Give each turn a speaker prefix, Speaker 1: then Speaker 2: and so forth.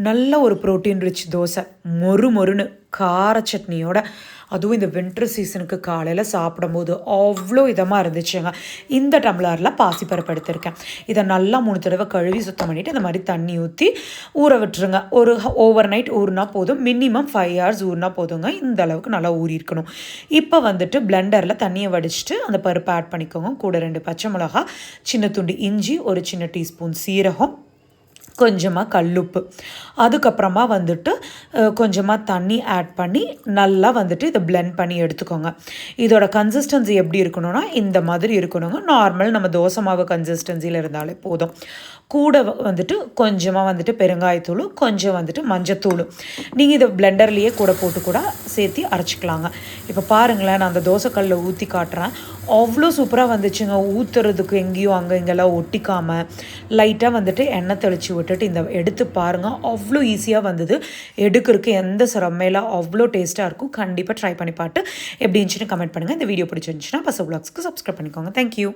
Speaker 1: நல்ல ஒரு protein rich dosa, மொறு மொறுன்னு கார சட்னியோட. அதுவும் இந்த வின்டர் சீசனுக்கு காலையில் சாப்பிடும்போது அவ்வளோ இதமாக இருந்துச்சுங்க. இந்த டம்ளரில் பாசிப்பருப்பு எடுத்திருக்கேன். இதை நல்லா 3 தடவை கழுவி சுத்தம் பண்ணிவிட்டு இந்த மாதிரி தண்ணி ஊற்றி ஊற விட்டுருங்க. ஒரு ஓவர் நைட் ஊறினா போதும். மினிமம் 5 hours ஊறினா போதுங்க. இந்த அளவுக்கு நல்லா ஊறியிருக்கணும். இப்போ வந்துட்டு பிளெண்டரில் தண்ணியை வடிச்சிட்டு அந்த பருப்பை ஆட் பண்ணிக்கோங்க. கூட 2 பச்சை மிளகா, சின்ன துண்டு இஞ்சி, ஒரு சின்ன டீஸ்பூன் சீரகம், கொஞ்சமாக கல்லுப்பு, அதுக்கப்புறமா வந்துட்டு கொஞ்சமாக தண்ணி ஆட் பண்ணி நல்லா வந்துட்டு இதை பிளெண்ட் பண்ணி எடுத்துக்கோங்க. இதோட கன்சிஸ்டன்சி எப்படி இருக்கணும்னா இந்த மாதிரி இருக்கணுங்க. நார்மல் நம்ம தோசை மாவு கன்சிஸ்டன்சியில் இருந்தாலே போதும். கூட வந்துட்டு கொஞ்சமாக வந்துட்டு பெருங்காயத்தூள், கொஞ்சம் வந்துட்டு மஞ்சத்தூள். நீங்கள் இதை பிளெண்டர்லேயே கூட போட்டு கூட சேர்த்து அரைச்சிக்கலாங்க. இப்போ பாருங்களேன், நான் அந்த தோசைக்கல்லில் ஊற்றி காட்டுறேன். அவ்வளோ சூப்பராக வந்துச்சுங்க. ஊற்றுறதுக்கு எங்கேயும் அங்கே இங்கெல்லாம் ஒட்டிக்காமல் லைட்டாக வந்துட்டு எண்ணெய் தெளித்து விட்டுட்டு இந்த எடுத்து பாருங்கள். அவ்வளோ ஈஸியாக வந்தது. எடுக்கிறதுக்கு எந்த சிரமேல அவ்வளோ டேஸ்ட்டாக இருக்கும். கண்டிப்பாக ட்ரை பண்ணி பார்த்து எப்படி இருந்துச்சுன்னு கமெண்ட் பண்ணுங்கள். இந்த வீடியோ பிடிச்சிருந்துச்சுன்னா பசு வ்ளாக்ஸ்க்கு சப்ஸ்கிரைப் பண்ணிக்கோங்க. தேங்க்யூ.